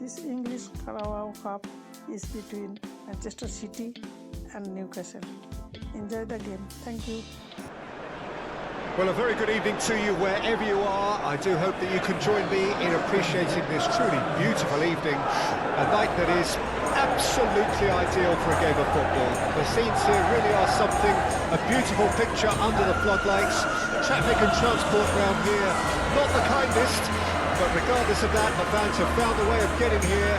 This English Carabao Cup is between Manchester City and Newcastle. Enjoy the game. Thank you. Well, a very good evening to you wherever you are. I do hope that you can join me in appreciating this truly beautiful evening, a night that is absolutely ideal for a game of football. The scenes here really are something, a beautiful picture under the floodlights. Traffic and transport round here, not the kindest, but regardless of that, the fans have found a way of getting here.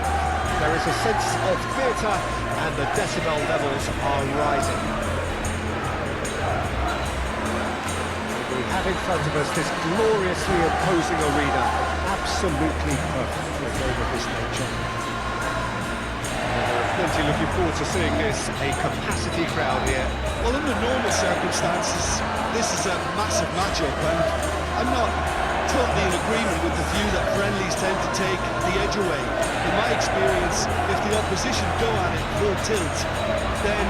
There is a sense of theatre and the decibel levels are rising. We have in front of us this gloriously imposing arena, absolutely perfect for a game of this nature. Plenty looking forward to seeing this, a capacity crowd here. Well, under normal circumstances, this is a massive matchup, and I'm not totally in agreement with the view that friendlies tend to take the edge away. In my experience, if the opposition go at it full tilt, then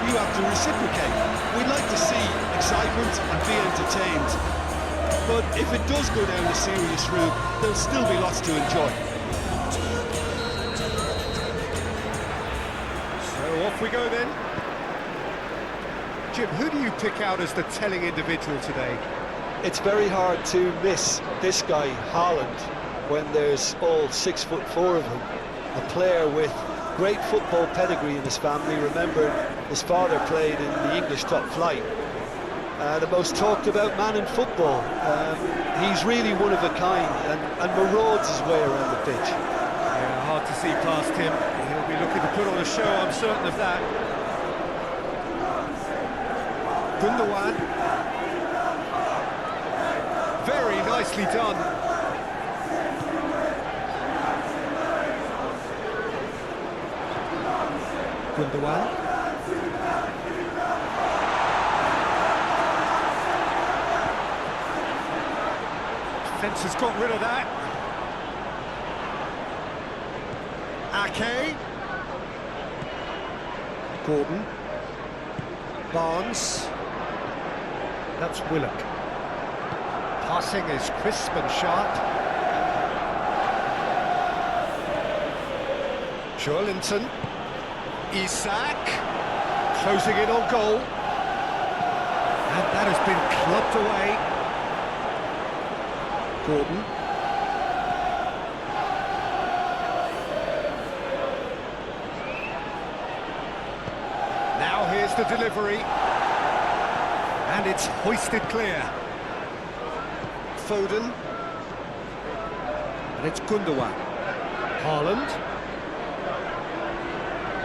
you have to reciprocate. We'd like to see excitement and be entertained, but if it does go down the serious route, there'll still be lots to enjoy. So off we go then. Jim, who do you pick out as the telling individual today? It's very hard to miss this guy, Haaland, when there's all 6'4" of him. A player with great football pedigree in his family. Remember, his father played in the English top flight. The most talked about man in football. He's really one of a kind and marauds his way around the pitch. Yeah, hard to see past him. He'll be looking to put on a show, I'm certain of that. Gundogan. Very nicely done. Gundogan. Defence has got rid of that. Ake. Gordon. Barnes. That's Willock. Passing is crisp and sharp. Joelinton. Isak. Closing in on goal. And that has been clubbed away. Gordon. Now here's the delivery. And it's hoisted clear. Foden. And it's Gundogan. Haaland.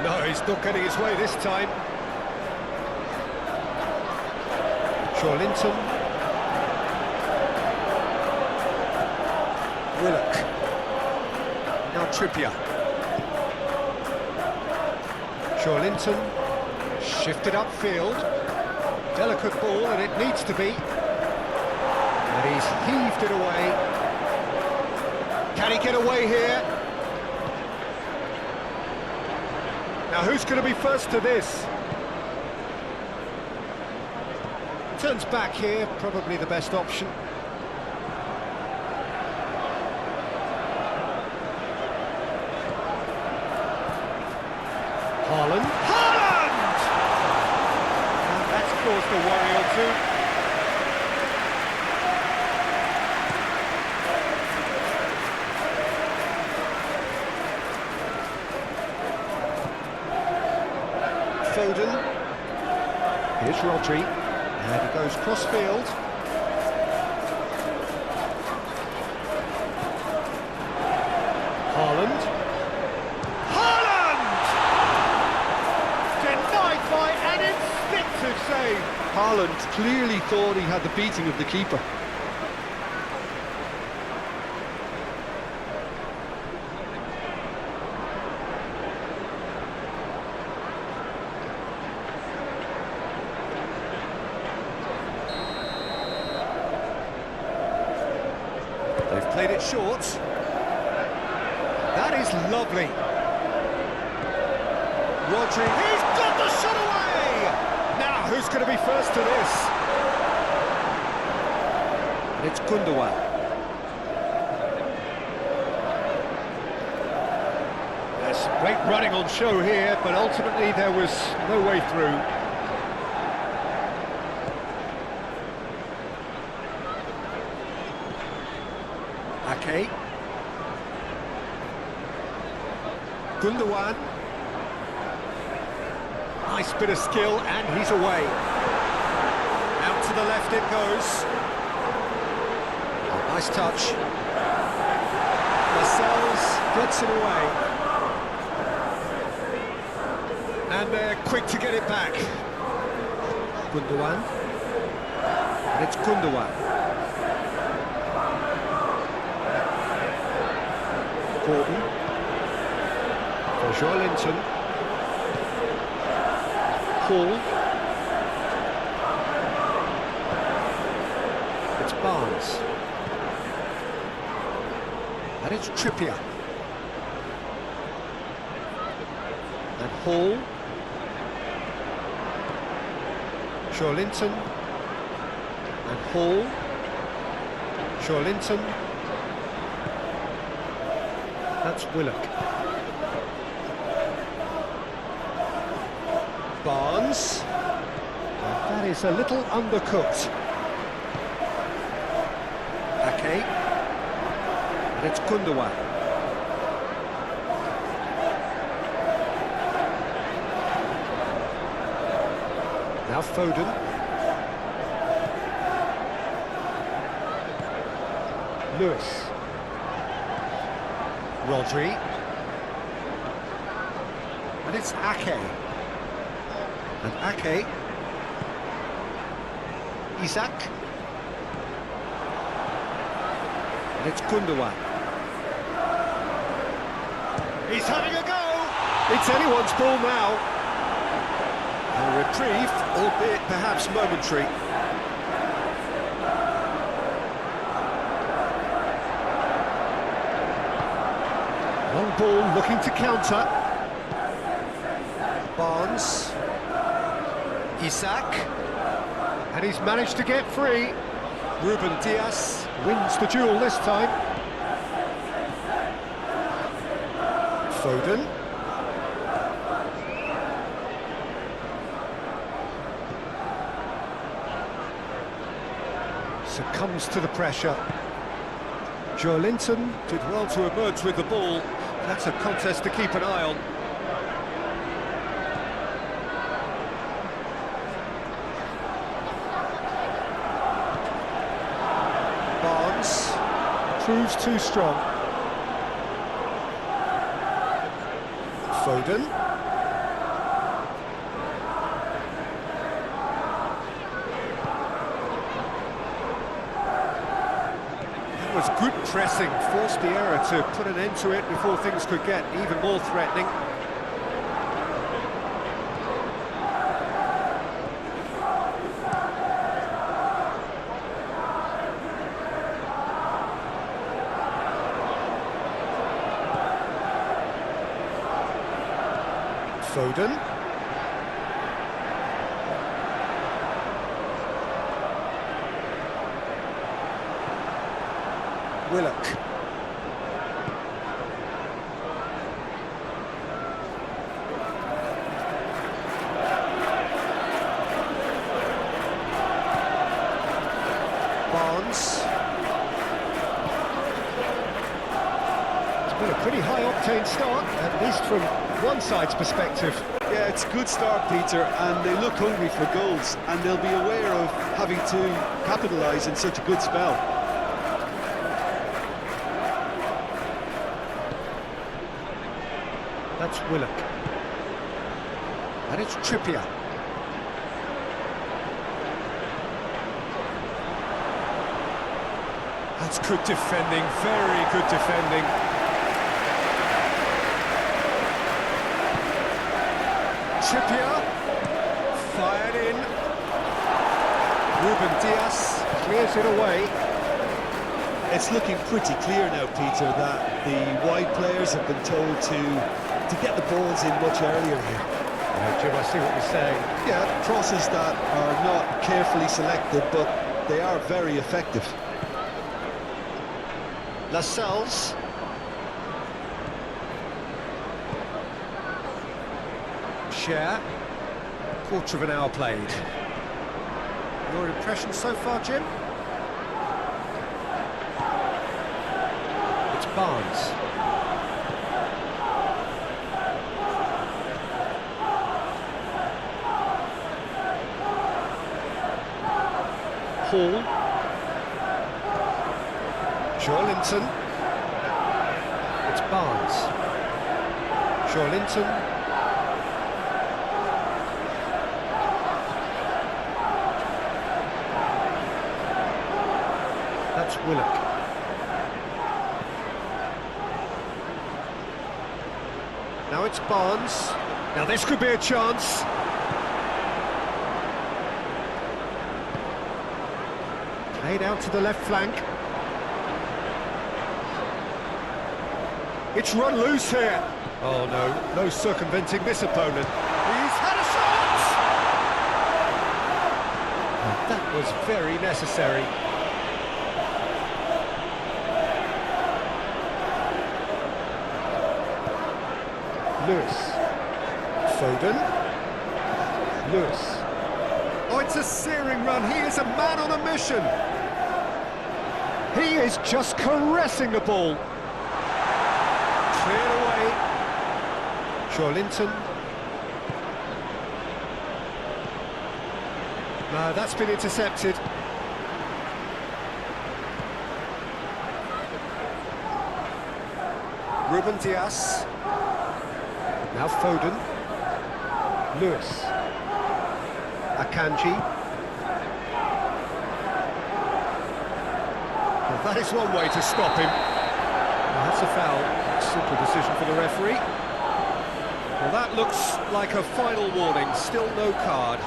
No, he's not getting his way this time. Joelinton. Willock. Now Trippier. Joelinton. Shifted upfield. Delicate ball, and it needs to be. And he's heaved it away. Can he get away here? Now who's going to be first to this? Turns back here, probably the best option. Haaland. Haaland! And that's caused a worry or two. Foden. Here's Rodri. And he goes cross-field. Haaland. Haaland! Denied by an instinctive save. Haaland clearly thought he had the beating of the keeper. They've played it short. That is lovely. Rodri, he's got the shot away! Now, who's going to be first to this? And it's Gundogan. Great running on show here, but ultimately there was no way through. Ake. Gundogan. Nice bit of skill, and he's away. Out to the left it goes. Oh, nice touch. Lascelles gets it away. And they're quick to get it back. Gundogan. And it's Gundogan. Gordon. For Joelinton. Hall. It's Barnes. And it's Trippier. And Hall. Joelinton. And Hall. Joelinton. That's Willock. Barnes. And that is a little undercooked. Ake. And it's Gundogan. Now Foden. Lewis. Rodri. And it's Ake. And Ake. Isak. And it's Gundogan. He's having a go! It's anyone's ball now. A reprieve, albeit perhaps momentary. Long ball looking to counter. Barnes. Isak. And he's managed to get free. Ruben Diaz wins the duel this time. Foden. Succumbs to the pressure. Joelinton did well to emerge with the ball. That's a contest to keep an eye on. Barnes proves too strong. Foden. That was good pressing, forced the error to put an end to it before things could get even more threatening. Foden. Willock. Barnes. It's been a pretty high-octane start, at least from one side's perspective. Yeah, it's a good start, Peter, and they look hungry for goals, and they'll be aware of having to capitalise in such a good spell. That's Willock. And it's Trippier. That's good defending, very good defending. Trippier, fired in. Ruben Diaz clears it away. It's looking pretty clear now, Peter, that the wide players have been told to get the balls in much earlier here. Jim, I see what you're saying. Yeah, crosses that are not carefully selected, but they are very effective. Lascelles. Share. Quarter of an hour played. Your impression so far, Jim? It's Barnes. Hall. Linton. It's Barnes. Linton. That's Willock. Now it's Barnes. Now this could be a chance. Played out to the left flank. It's run loose here. Oh no, no circumventing this opponent. He's had a shot! That was very necessary. Lewis. Foden. Lewis. Oh, it's a searing run. He is a man on a mission. He is just caressing the ball. Cleared away. Linton. No, that's been intercepted. Ruben Dias. Now Foden. Lewis. Akanji. Well, that is one way to stop him. Well, that's a foul. Simple decision for the referee. Well, that looks like a final warning. Still no card.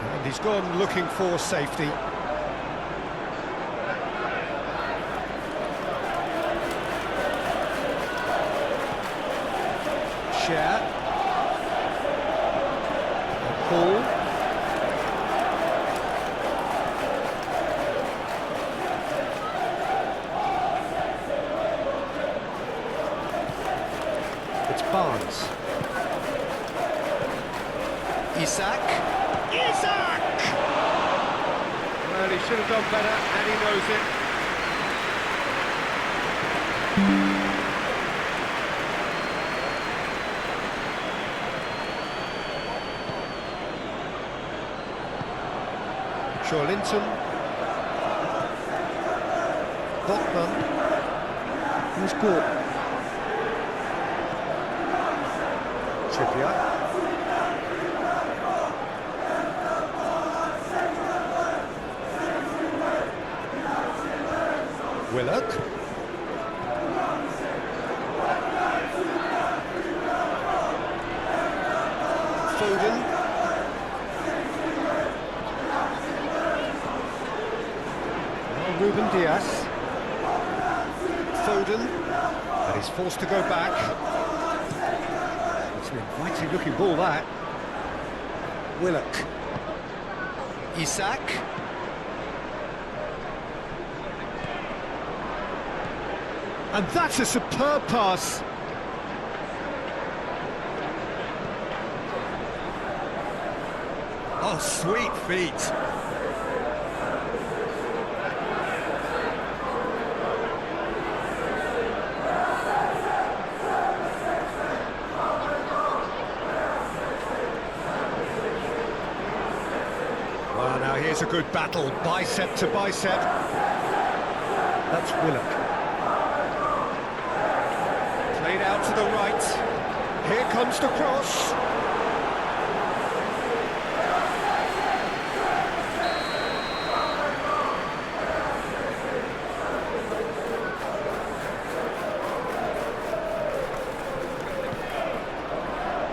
And he's gone looking for safety. Share. Paul. It's Barnes. Isak. Well, he should have done better, and he knows it. Linton. Botman. Who's good? Trippier. Willock. Foden. Ruben Dias. Foden. And he's forced to go back. It's an inviting looking ball, that. Willock. Isak. And that's a superb pass. Oh, sweet feet. Well, now here's a good battle, bicep to bicep. That's Willock. Played out to the right. Here comes the cross.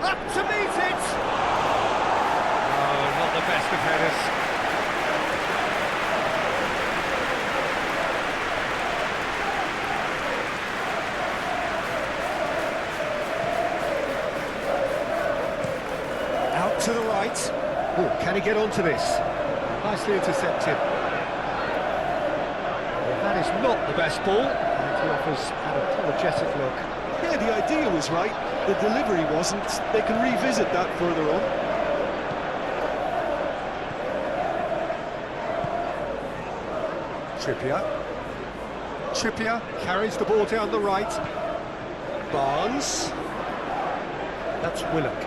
Up to meet it! Oh, not the best of headers. right. Oh, can he get onto this? Nicely intercepted. Well, that is not the best ball, and he offers an apologetic look. Yeah, the idea was right, the delivery wasn't. They can revisit that further on. Trippier carries the ball down the right. Barnes. That's Willock.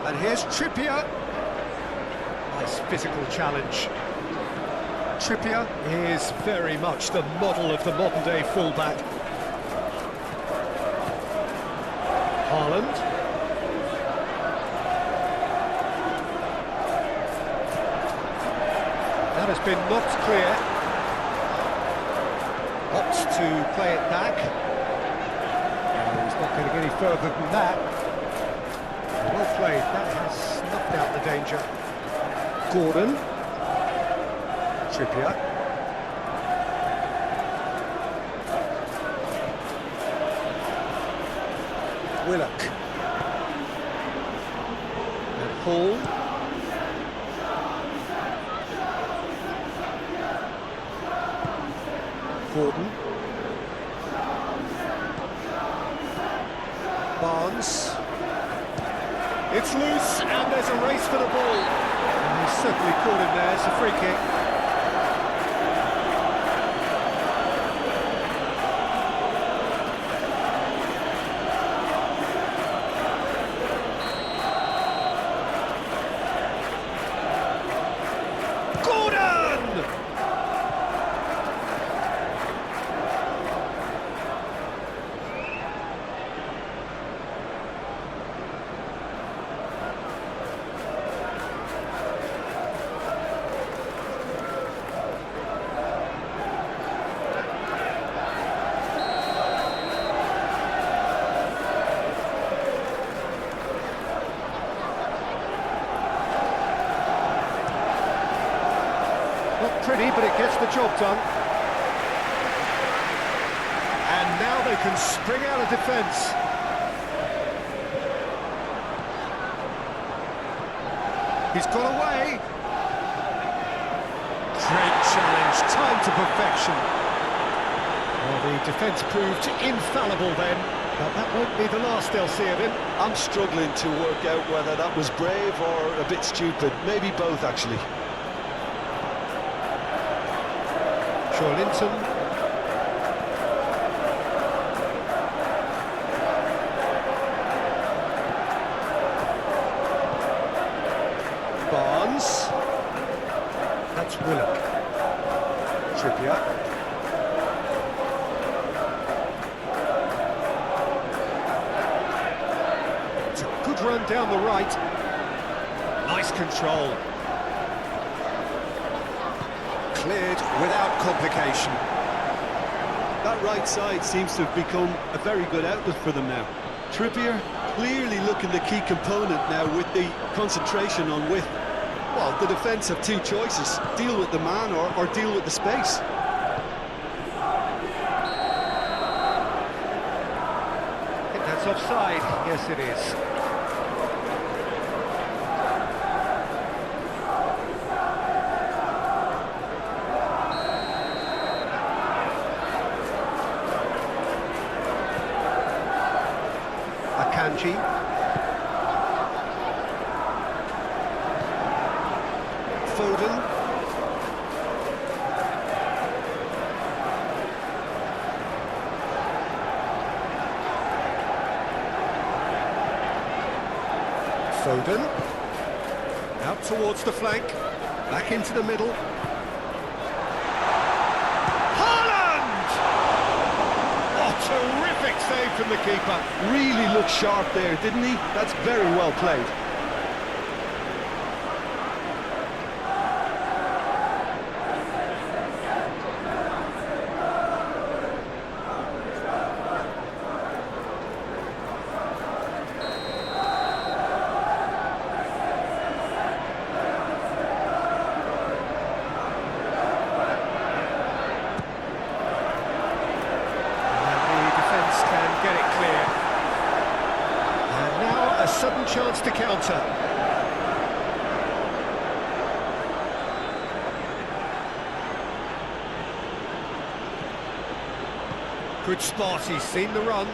And here's Trippier. Nice physical challenge. Trippier is very much the model of the modern-day fullback. Haaland. That has been knocked clear. Opts to play it back. No, he's not going to get any further than that. Well played, that has snuffed out the danger. Gordon. Trippier. Willock. And Hall. Gordon. Barnes. It's loose, and there's a race for the ball. And he's certainly caught him there. It's a free kick. Pretty, but it gets the job done. And now they can spring out of defence. He's got away. Great challenge, time to perfection. Well, the defence proved infallible then, but that won't be the last they'll see of him. I'm struggling to work out whether that was brave or a bit stupid. Maybe both, actually. Linton. Barnes. That's Willock. Trippier. It's a good run down the right. Nice control. Cleared without complication. That right side seems to have become a very good outlet for them now. Trippier clearly looking the key component now with the concentration on width. Well, the defence have two choices: deal with the man or deal with the space. I think that's offside. Yes, it is. Kanji. Foden. Foden. Out towards the flank. Back into the middle. Terrific save from the keeper. Really looked sharp there, didn't he? That's very well played. Sudden chance to counter. Good spot, he's seen the run.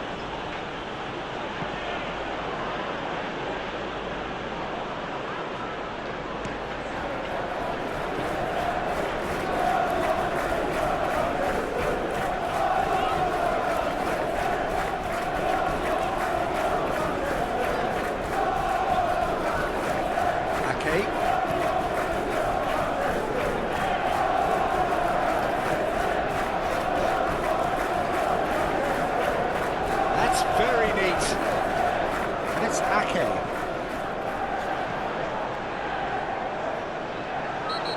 That's very neat. And it's Ake.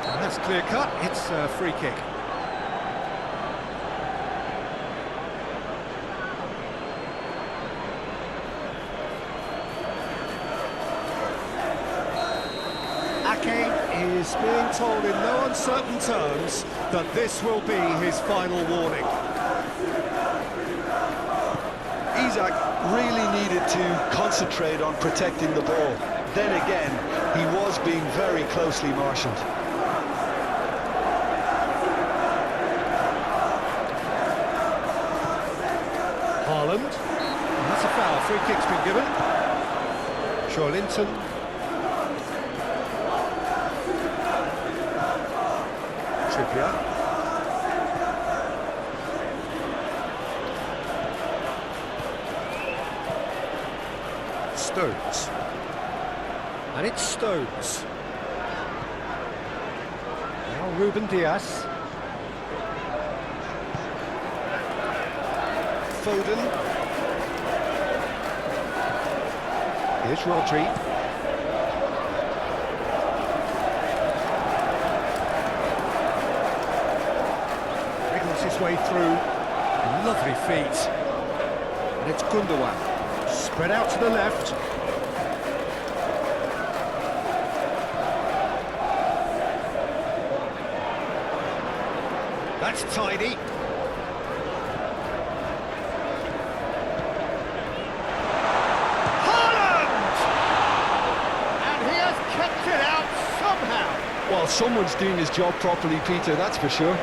And that's clear cut, it's a free kick. Ake is being told in no uncertain terms that this will be his final warning. Isaac really needed to concentrate on protecting the ball. Then again, he was being very closely marshalled. Haaland. And that's a foul. Free kick's been given. Linton. Trippier. Stones. And it's Stones. Now Ruben Diaz. Foden. Here's Rodri. Wriggles his way through. Lovely feet. And it's Gundogan. Spread out to the left. That's tidy. Haaland! And he has kept it out somehow. Well, someone's doing his job properly, Peter, that's for sure.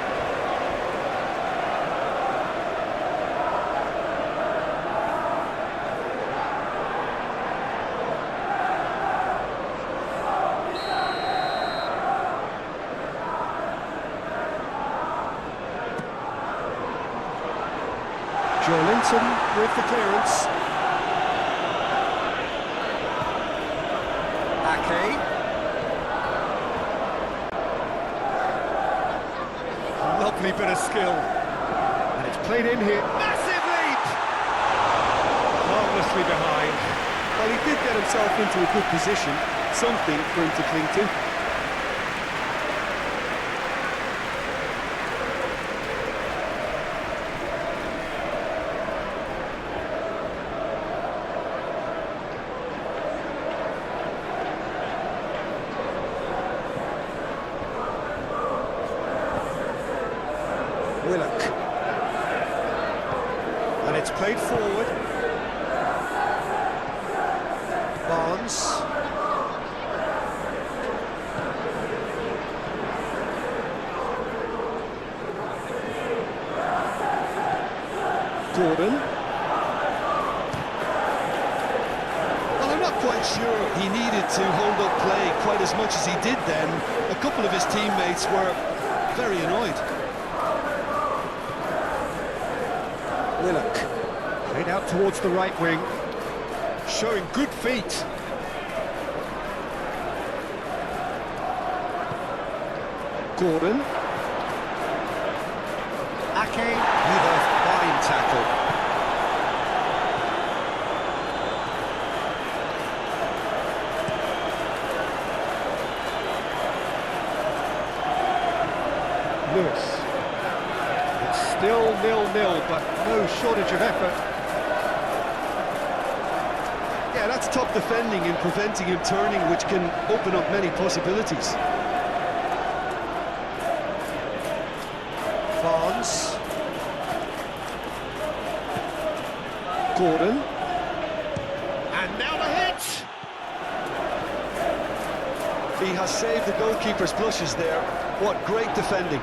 Linton with the clearance. Ake. Lovely bit of skill. And it's played in here. Massive leap! Harmlessly behind. Well, he did get himself into a good position, something for him to cling to. Willock. And it's played forward. Barnes. Gordon. Well, I'm not quite sure he needed to hold up play quite as much as he did then. A couple of his teammates were very annoyed. Willock. Played out towards the right wing. Showing good feet. Gordon. Ake with a fine tackle. Lewis. It's still 0-0, but no shortage of effort. Yeah, that's top defending and preventing him turning, which can open up many possibilities. Barnes. Gordon. And now the hit! He has saved the goalkeeper's blushes there. What great defending.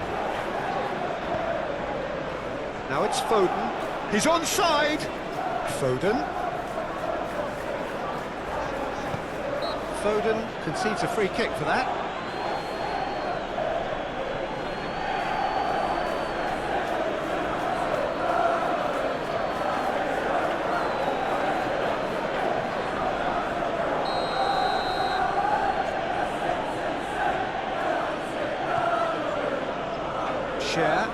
Now it's Foden. He's onside. Foden. Foden concedes a free kick for that. Share.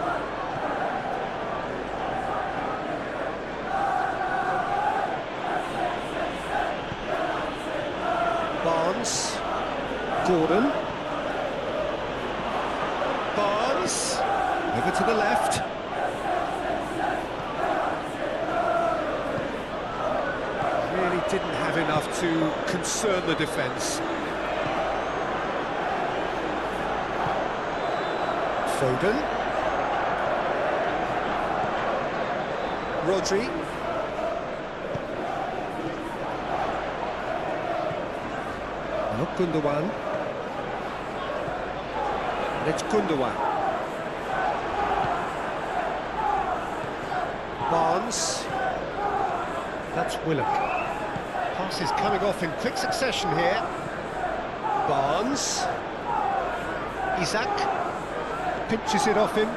Barnes. Gordon. Barnes. Over to the left. Really didn't have enough to concern the defence. Foden. Rodri. Now Gundogan. And it's Gundogan. Barnes. That's Willock. Passes coming off in quick succession here. Barnes. Isaac. Pinches it off him.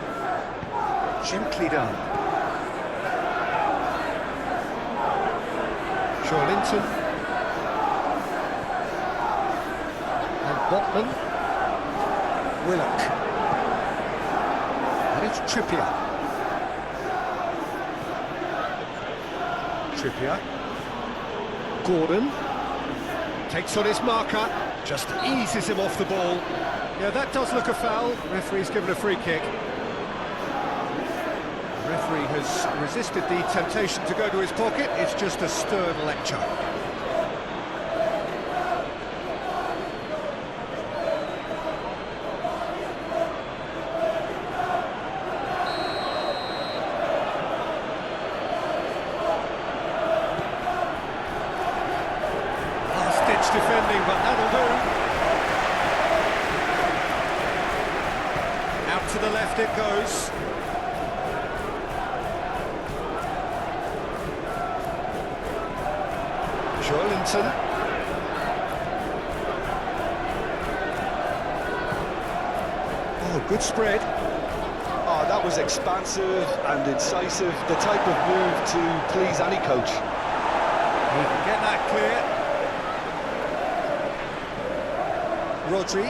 Gently done. Linton and Botman. Willock. And it's Trippier. Trippier. Gordon. Takes on his marker. Just eases him off the ball. Yeah, that does look a foul. Referee's given a free kick. The referee has resisted the temptation to go to his pocket. It's just a stern lecture. Last-ditch defending, but that'll do. Out to the left it goes. Linton. Oh, good spread. Oh, that was expansive and incisive, the type of move to please any coach. He can get that clear. Rodri.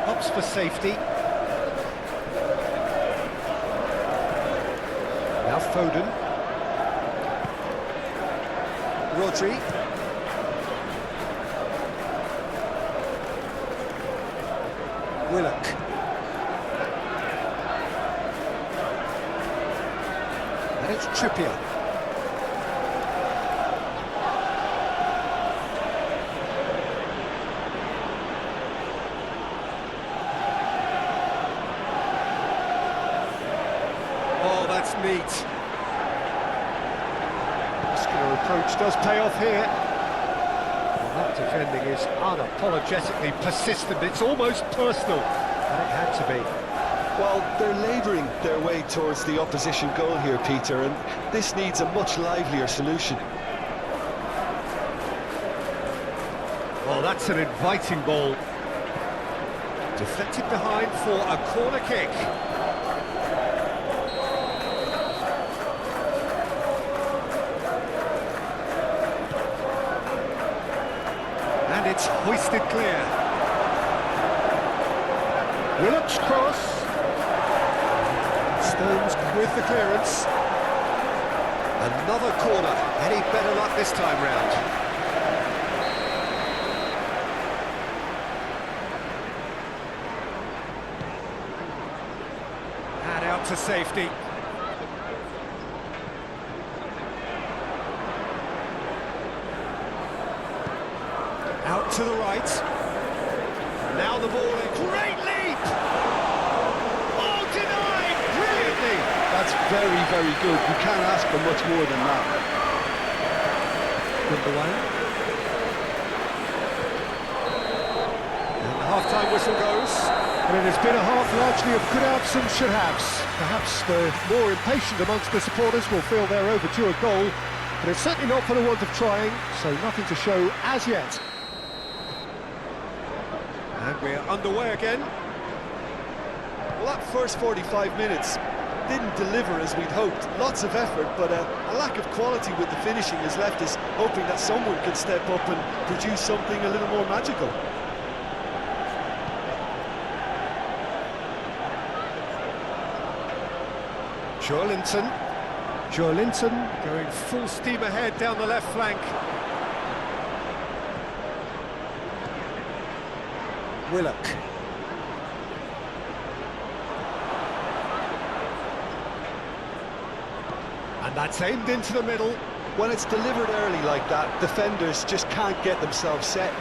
Hops for safety. Now Foden. Rodri. Willock. And it's Trippier. Oh, that's neat. Muscular approach does pay off here. Well, that defending is unapologetically persistent. It's almost personal, and it had to be. Well, they're labouring their way towards the opposition goal here, Peter, and this needs a much livelier solution. Oh, that's an inviting ball. Deflected behind for a corner kick. And it's hoisted clear. Willock's cross. Stones with the clearance. Another corner. Any better luck this time round? And out to safety. Out to the right. Now the ball in. Great leap! Oh, denied! Brilliantly! That's very, very good. You can't ask for much more than that. Good the way. And the half-time whistle goes. And it has been a half largely of could-haves and should-haves. Perhaps the more impatient amongst the supporters will feel they're overdue a goal, but it's certainly not for the want of trying, so nothing to show as yet. And we're underway again. Well, that first 45 minutes didn't deliver as we'd hoped. Lots of effort, but a lack of quality with the finishing has left us hoping that someone can step up and produce something a little more magical. Joelinton going full steam ahead down the left flank. Willock. And that's aimed into the middle. When it's delivered early like that, defenders just can't get themselves set.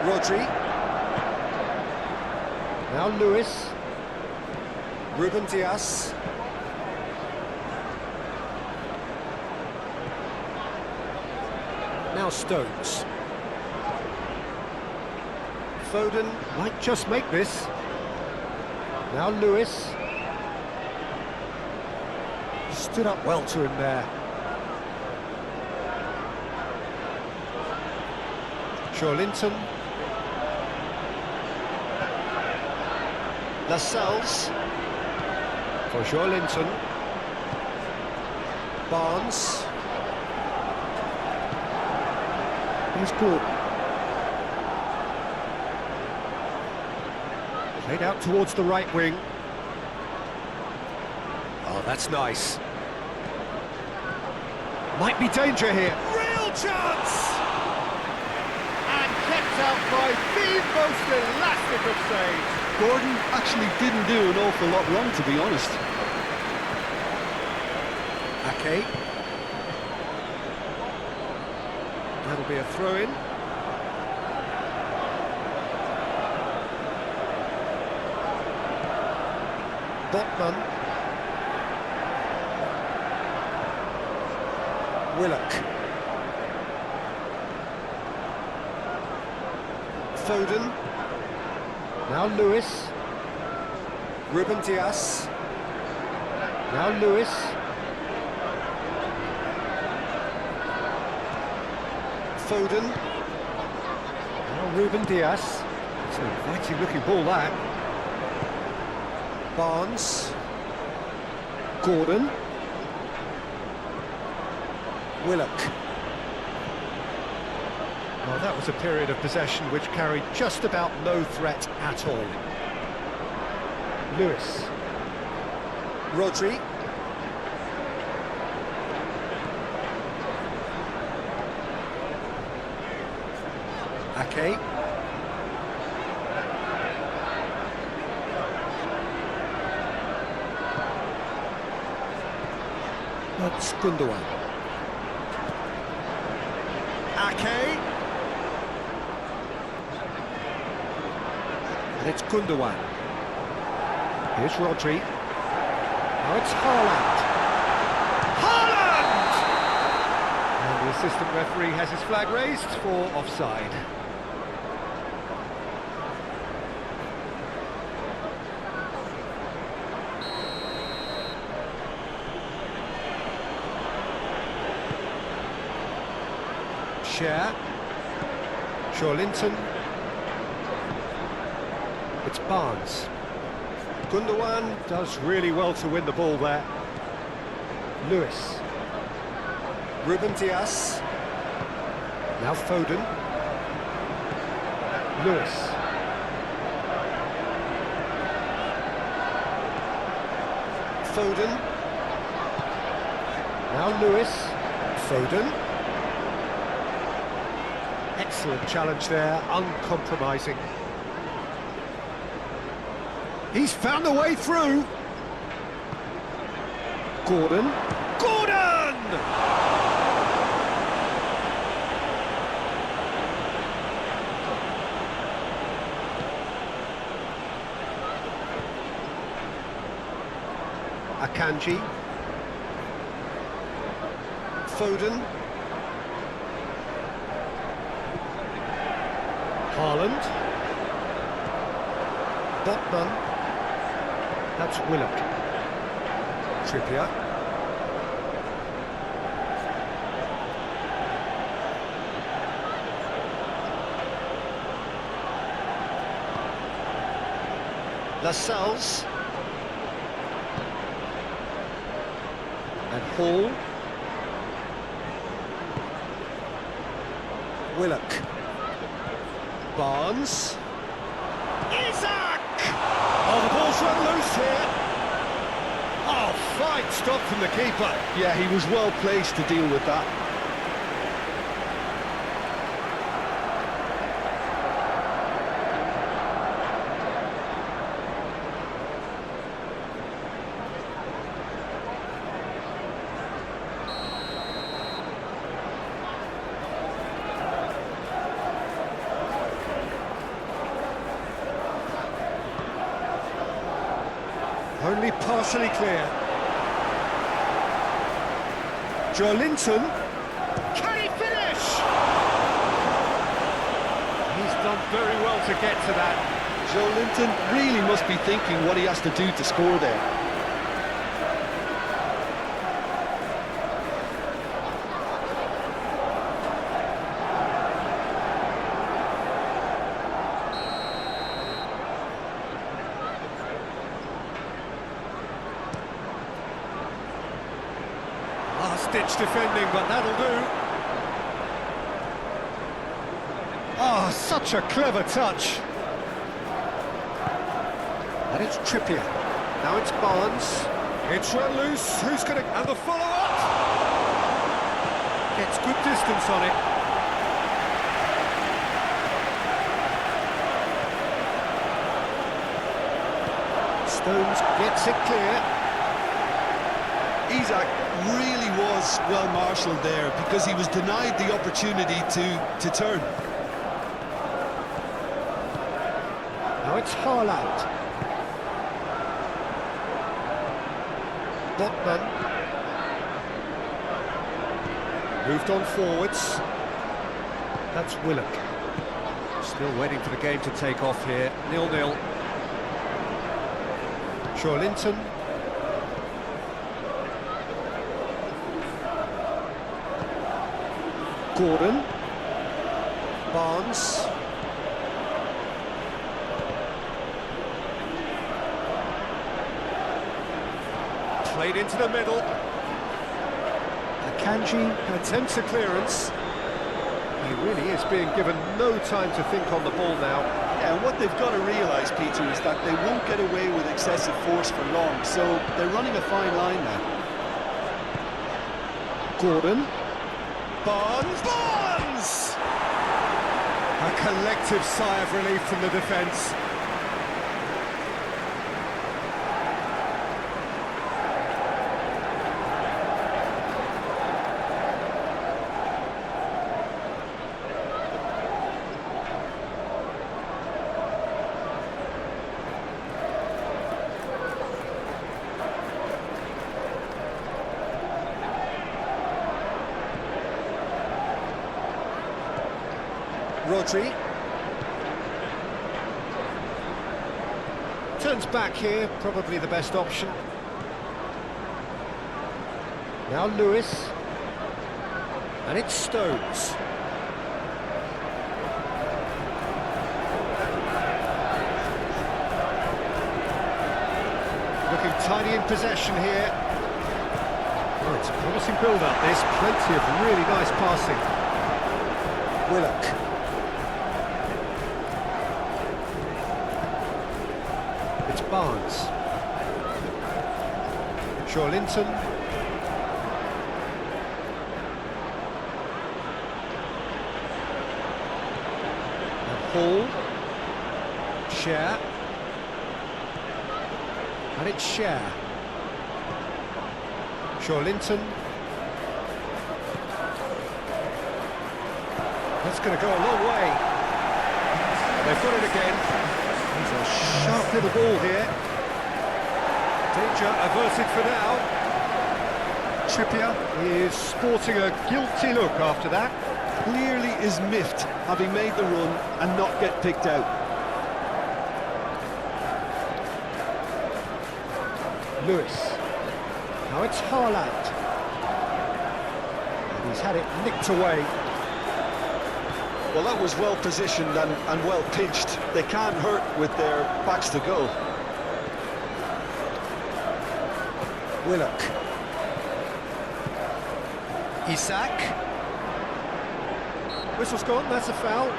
Rodri. Now Lewis. Ruben Dias. Now Stones. Foden might just make this. Now Lewis. Stood up well to him there. Joelinton. Lascelles for Joelinton. Barnes. Here's Gordon. Played out towards the right wing. Oh, that's nice. Might be danger here. Real chance! And kept out by the most elastic of saves. Gordon actually didn't do an awful lot wrong, to be honest. Ake. That'll be a throw-in. Botman. Willock. Foden. Now Lewis. Ruben Dias. Now Lewis. Foden. Now Ruben Dias. It's an inviting looking ball that. Barnes. Gordon. Willock. Well, that was a period of possession which carried just about no threat at all. Lewis. Rodri. Ake. That's Gundogan. Ake. And it's Gundogan. Here's Rodri. Now it's Haaland. Haaland! And the assistant referee has his flag raised for offside. Share. Joelinton. It's Barnes. Gundogan does really well to win the ball there. Lewis. Ruben Dias. Now Foden. Lewis. Foden. Now Lewis. Foden. Excellent challenge there, uncompromising. He's found a way through. Gordon. Gordon! Akanji. Foden. Haaland. Botman. That's Willock. Trippier. Lascelles. And Hall. Willock. Barnes. Isaac! Oh, the ball's run loose here. Oh, fine stop from the keeper. Yeah, he was well placed to deal with that. Only partially clear. Joelinton. Can he finish? He's done very well to get to that. Joelinton really must be thinking what he has to do to score there. Last-ditch defending, but that'll do. Oh, such a clever touch. And it's Trippier. Now it's Barnes. It's run loose. Who's going to... And the follow-up! Gets good distance on it. Stones gets it clear. Isaac really was well marshalled there because he was denied the opportunity to turn. Now it's Haaland. Botman. Moved on forwards. That's Willock. Still waiting for the game to take off here. 0-0. Joelinton. Gordon. Barnes. Played into the middle. Akanji attempts a clearance. He really is being given no time to think on the ball now. Yeah, and what they've got to realise, Peter, is that they won't get away with excessive force for long, so they're running a fine line now. Gordon. Barnes! Barnes! A collective sigh of relief from the defence. Rodri. Turns back here, probably the best option. Now Lewis. And it's Stones. Looking tiny in possession here. Oh, it's a promising build-up, this. Plenty of really nice passing. Willock. Barnes. Joelinton. And Hall. Share. And it's Share. Joelinton. That's going to go a long way. They've got it again. He's a sharp little ball here. Danger averted for now. Trippier is sporting a guilty look after that. clearly is miffed having made the run and not get picked out. Lewis. Now it's Haaland. And he's had it nicked away. Well, that was well positioned and well pitched. They can't hurt with their backs to goal. Willock. Isak. Whistle's gone, that's a foul.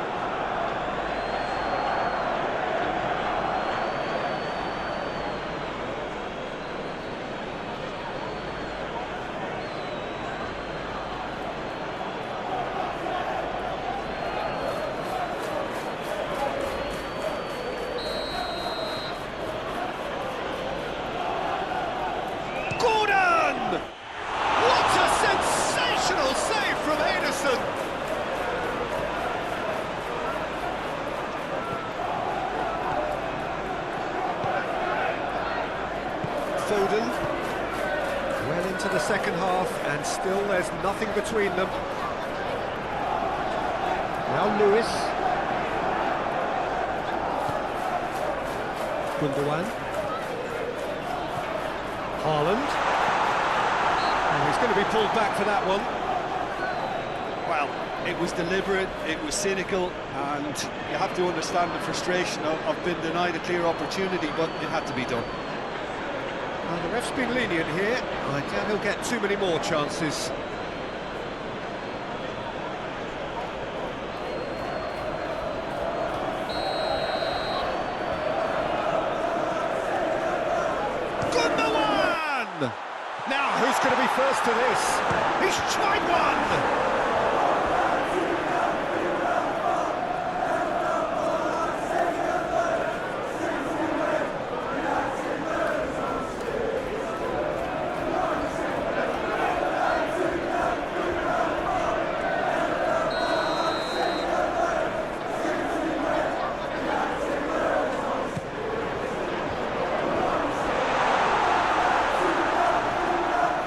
Foden, well into the second half, and still there's nothing between them. Now Lewis. Gundogan. Haaland. And he's going to be pulled back for that one. Well, it was deliberate, it was cynical, and you have to understand the frustration of being denied a clear opportunity, but it had to be done. Well, the ref's been lenient here. I doubt he'll get too many more chances. Gundogan! Now, who's going to be first to this? He's tried one!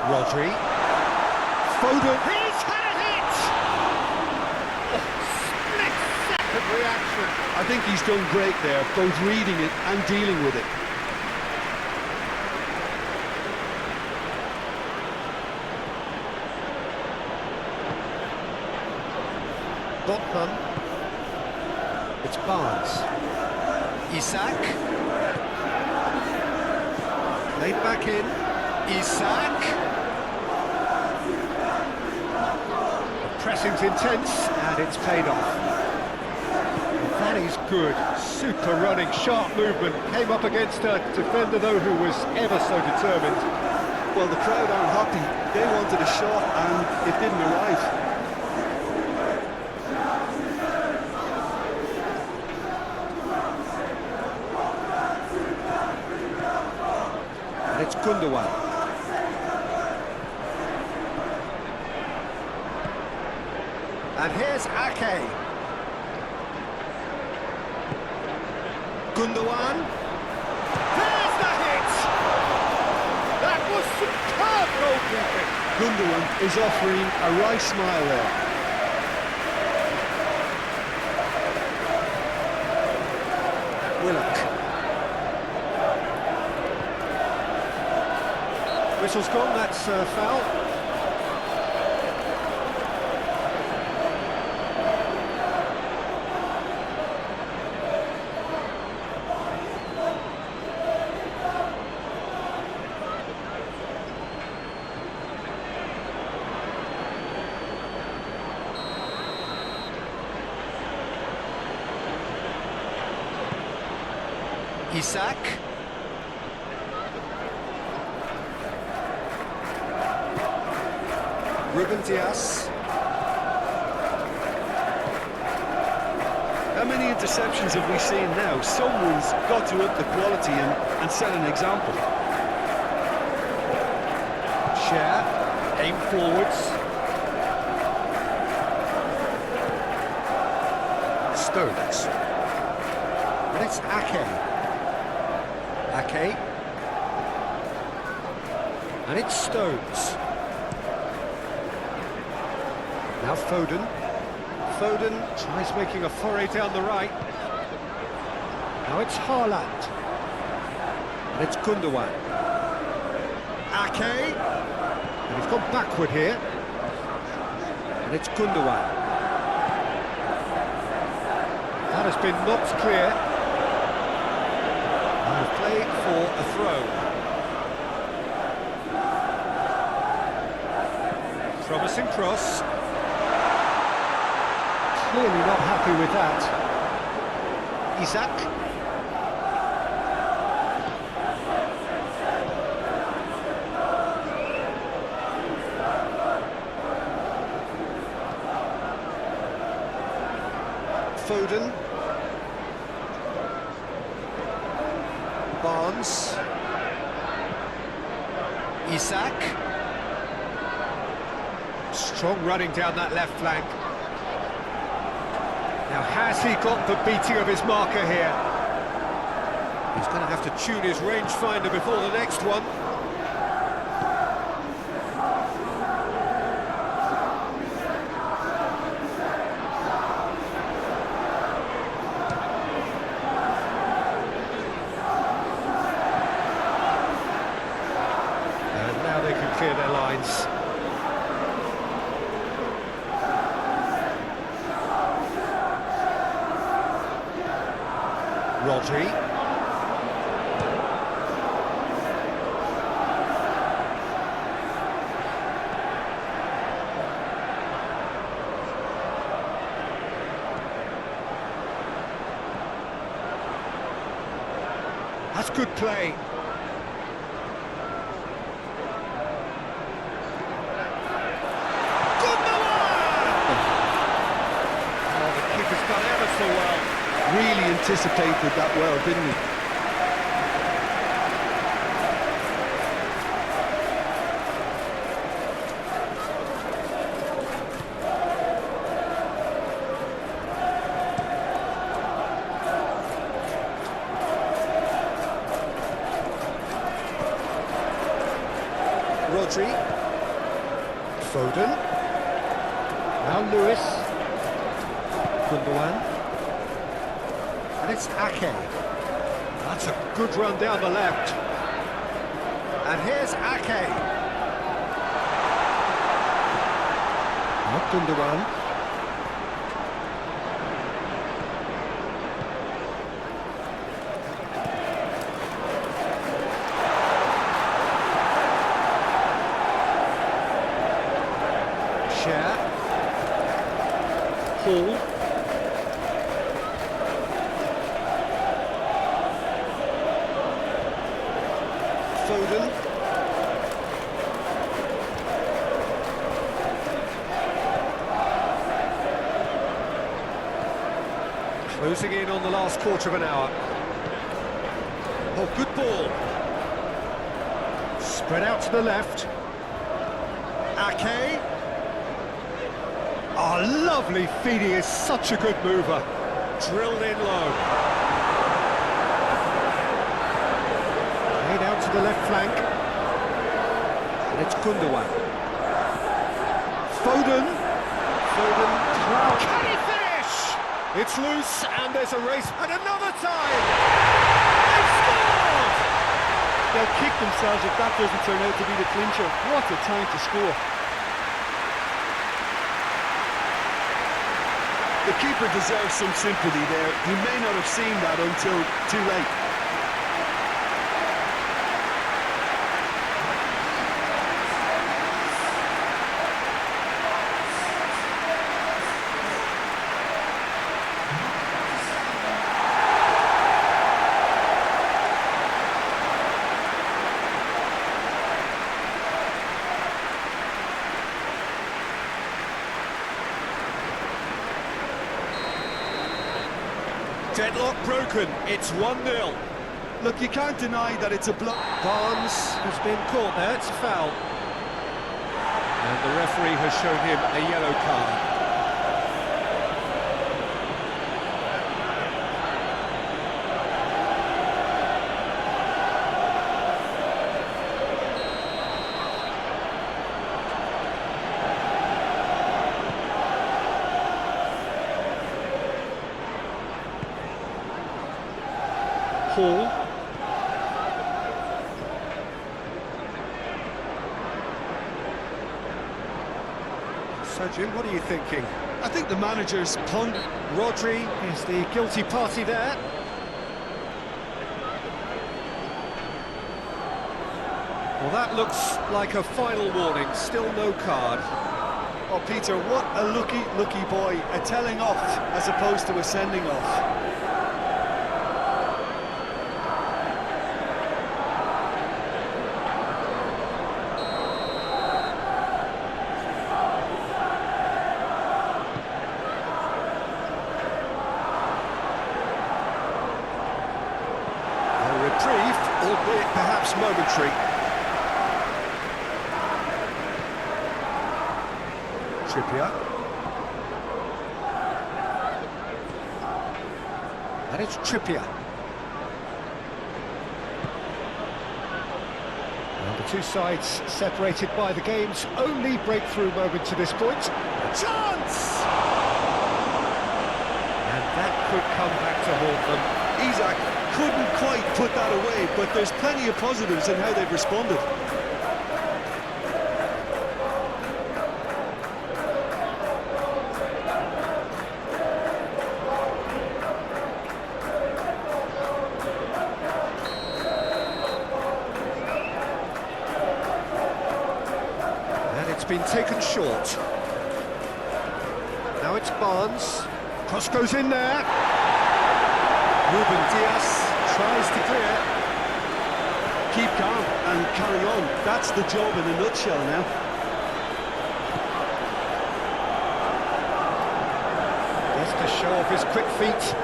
Rodri. Foden. He's had a hit! Oh, split-second reaction. I think he's done great there, both reading it and dealing with it. Botman. It's Barnes. Isak. Laid back in. Isak. The pressing's intense, and it's paid off. That is good. Super running, sharp movement. Came up against a defender, though, who was ever so determined. Well, the crowd aren't happy. They wanted a shot, and it didn't arrive. And it's Gundogan. And here's Ake. Gundogan. There's the hit! That was superb goalkeeping. Gundogan is offering a wry smile there. Willock. Whistle's gone, that's a foul. Isak. Ruben Dias. How many interceptions have we seen now? Someone's got to up the quality and set an example. Share. Aim forwards. Stones. And it's Ake. Ake. And it's Stones. Now Foden. Foden tries making a foray down the right. Now it's Haaland. And it's Gundogan. Ake. And he's gone backward here. And it's Gundogan. That has been knocked clear. And play for a throw. Promising cross. Clearly not happy with that. Isak. Foden. Barnes. Isak. Strong running down that left flank. Now, has he got the beating of his marker here? He's going to have to tune his rangefinder before the next one. And now they can clear their lines. Rodri. That's good play. Oh, the keeper's done ever so well. Really anticipated that well, didn't he? Rodri. Foden. Now Lewis. Gundogan. And it's Ake. That's a good run down the left. And here's Ake. Not Gundogan. Share. Hall. Foden. Closing in on the last quarter of an hour. Oh, good ball. Spread out to the left. Ake. Oh, lovely feed. He is such a good mover. Drilled in low. Played out to the left flank. And it's Gundogan. Foden. Foden. Can he finish? It's loose, and there's a race, and another time! They've scored! They'll kick themselves if that doesn't turn out to be the clincher. What a time to score. The keeper deserves some sympathy there. He may not have seen that until too late. Deadlock broken, it's 1-0. Look, you can't deny that it's a blow. Barnes has been caught there, it's a foul. And the referee has shown him a yellow card. Paul. So, Jim, what are you thinking? I think the manager's punt. Rodri is the guilty party there. Well, that looks like a final warning, still no card. Oh, Peter, what a lucky boy. A telling off as opposed to a sending off. A reprieve, albeit perhaps momentary. Trippier. And it's Trippier. And the two sides separated by the game's only breakthrough moment to this point. Chance! And that could come back to haunt them. Isaac couldn't quite put that away, but there's plenty of positives in how they've responded. Been taken short. Now it's Barnes. Cross goes in there. Ruben Diaz tries to clear. Keep calm and carry on. That's the job in a nutshell now. Just to show off his quick feet.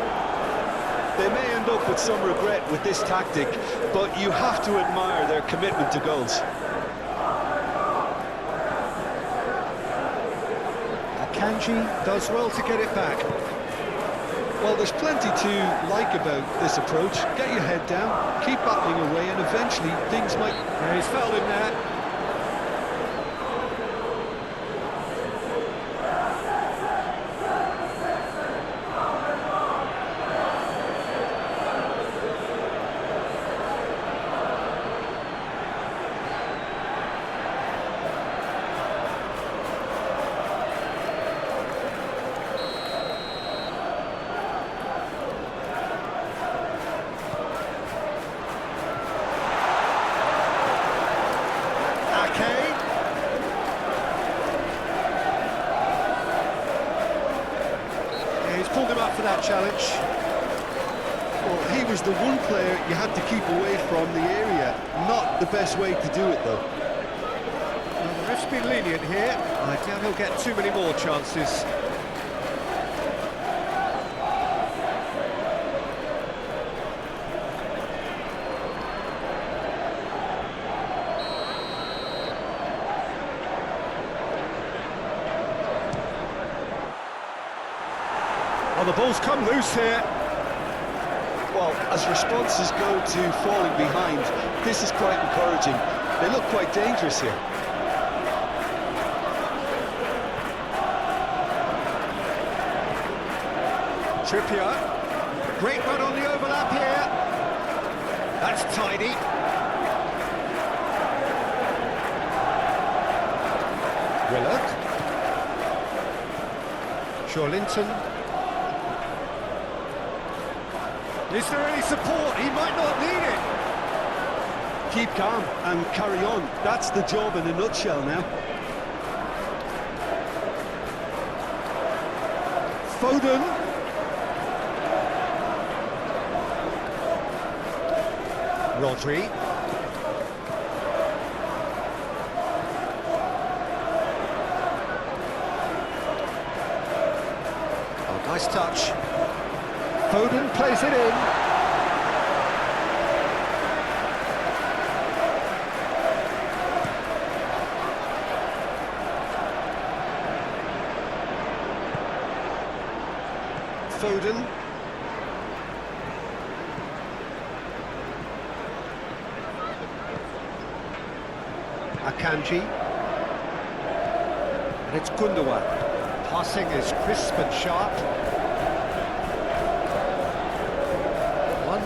They may end up with some regret with this tactic, but you have to admire their commitment to goals. Kanji does well to get it back. Well, there's plenty to like about this approach. Get your head down, keep battling away, and eventually things might... Yeah, he's fouled him there. Pulled him up for that challenge. Well, he was the one player you had to keep away from the area. Not the best way to do it, though. Well, the ref's been lenient here. I doubt he'll get too many more chances. Well, the ball's come loose here. Well, as responses go to falling behind, this is quite encouraging. They look quite dangerous here. Trippier. Great run on the overlap here. That's tidy. Willock. Shawlinton. Is there any support? He might not need it. Keep calm and carry on. That's the job in a nutshell now. Foden. Rodri. Oh, nice touch. Foden plays it in. Foden. Akanji. And it's Gundogan. Passing is crisp and sharp.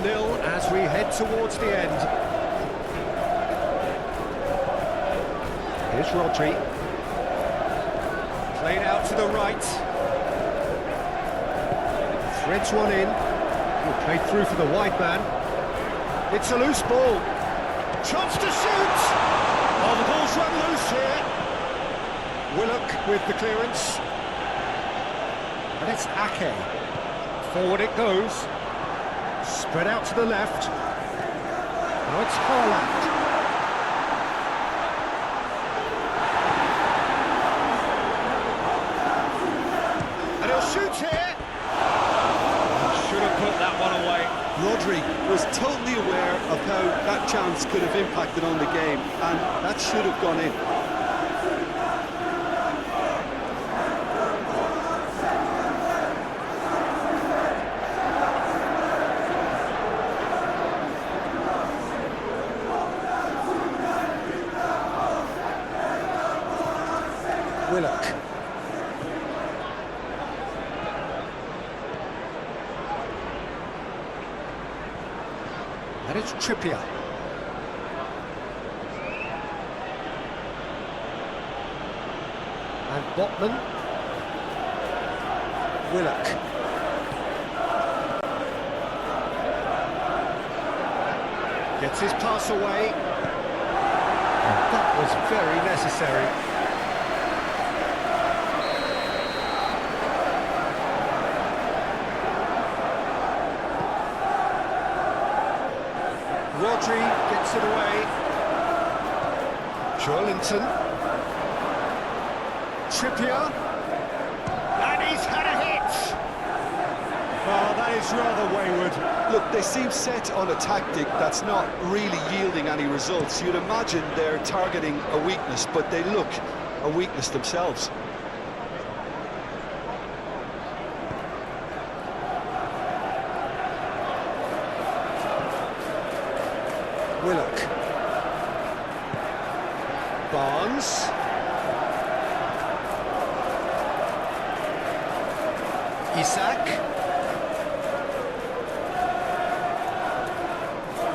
1-0 as we head towards the end. Here's Rodri. Played out to the right. Threads one in. Played through for the wide man. It's a loose ball. Chance to shoot! Oh, the ball's run loose here. Willock with the clearance. And it's Ake. Forward it goes. Spread out to the left. Now it's Haaland. And he'll shoot here. Should have put that one away. Rodri was totally aware of how that chance could have impacted on the game, and that should have gone in. Willock. And it's Trippier. And Botman. Willock. Gets his pass away. And that was very necessary. Rodri gets it away. Joelinton. Trippier. And he's had a hit! Oh, that is rather wayward. Look, they seem set on a tactic that's not really yielding any results. You'd imagine they're targeting a weakness, but they look a weakness themselves. Willock. Barnes. Isak.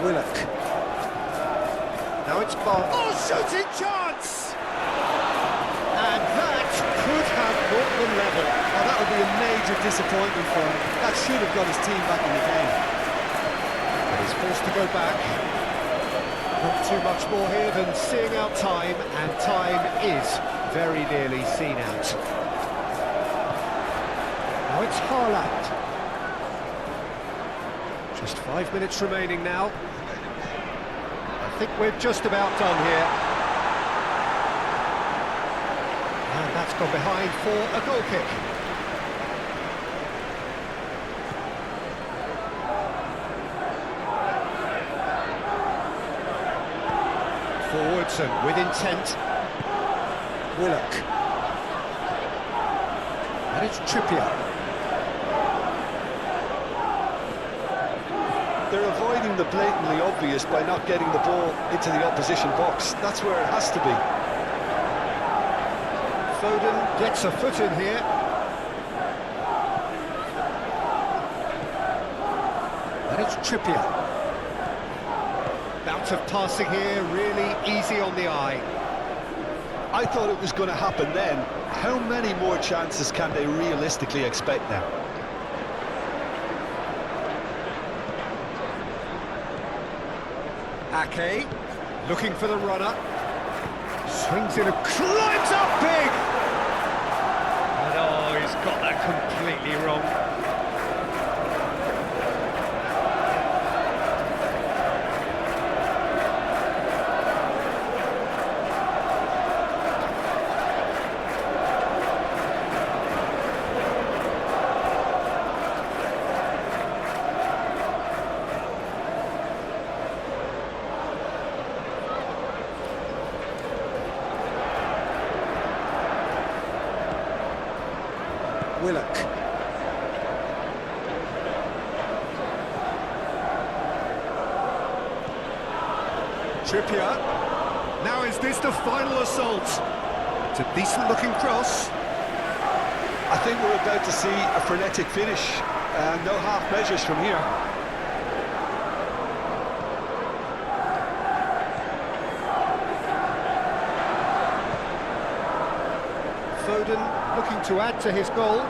Willock. Now it's Barnes. Oh, shooting chance! And that could have brought them level. Oh, that would be a major disappointment for him. That should have got his team back in the game. But he's forced to go back. Not too much more here than seeing out time, and time is very nearly seen out. Now it's Haaland. Just 5 minutes remaining now. I think we're just about done here. And that's gone behind for a goal kick. Forwards and with intent. Willock. And it's Trippier. They're avoiding the blatantly obvious by not getting the ball into the opposition box. That's where it has to be. Foden gets a foot in here. And it's Trippier. Bout of passing here, really easy on the eye. I thought it was going to happen then. How many more chances can they realistically expect now? Ake, looking for the runner. Swings in and climbs up big! And oh, he's got that completely wrong. Willock. Trippier. Now is this the final assault? It's a decent looking cross. I think we're about to see a frenetic finish, and no half measures from here. Foden looking to add to his goal.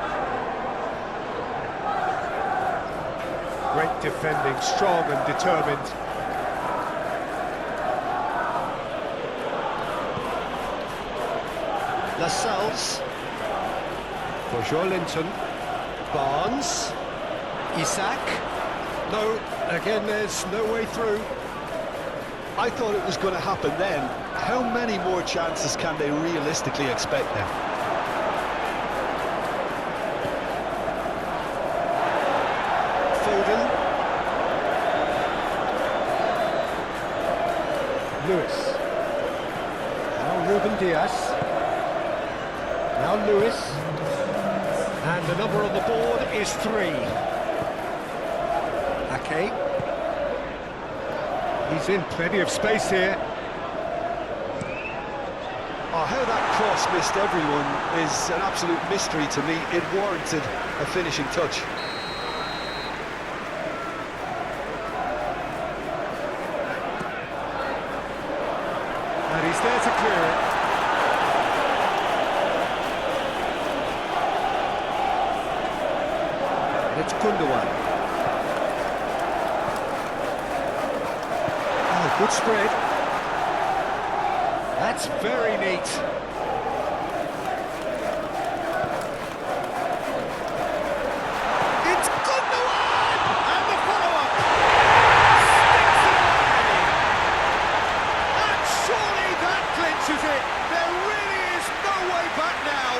Great defending, strong and determined. Lascelles for Joelinton. Barnes. Isak. No, again there's no way through. I thought it was going to happen then. How many more chances can they realistically expect now? Foden. Lewis. Now Ruben Diaz. Now Lewis. And the number on the board is 3. Ake. He's in plenty of space here. Oh, how that cross missed everyone is an absolute mystery to me. It warranted a finishing touch. And he's there to clear it. And it's Gundogan. Oh, good spread. That's very neat. It's Gundogan! And the follow-up! Sticks it away! And surely that clinches it! There really is no way back now!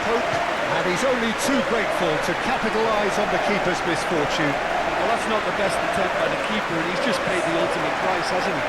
Pope, and he's only too grateful to capitalise on the keeper's misfortune. Well, that's not the best attempt by the keeper, and he's just paid the ultimate price, hasn't he?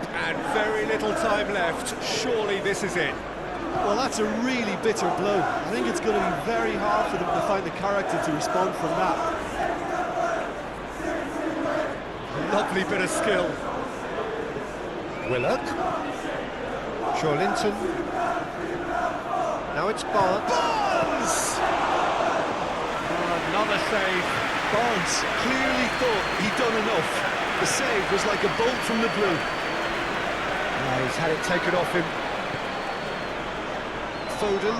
And very little time left. Surely this is it. Well, that's a really bitter blow. I think it's going to be very hard for them to find the character to respond from that. Lovely bit of skill. Willock. Joelinton. Now it's Barnes. Oh, another save. Barnes clearly thought he'd done enough. The save was like a bolt from the blue. He's had it taken off him. Foden.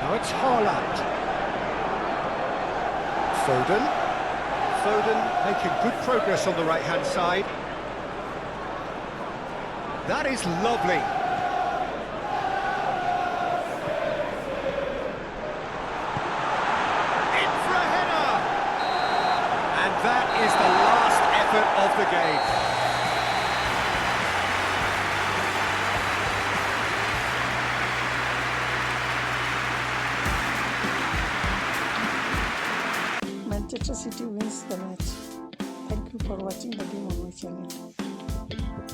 Now it's Haaland. Foden. Foden making good progress on the right-hand side. That is lovely. In for a header. And that is the last effort of the game. Manchester City wins the match. Thank you for watching the game on my channel.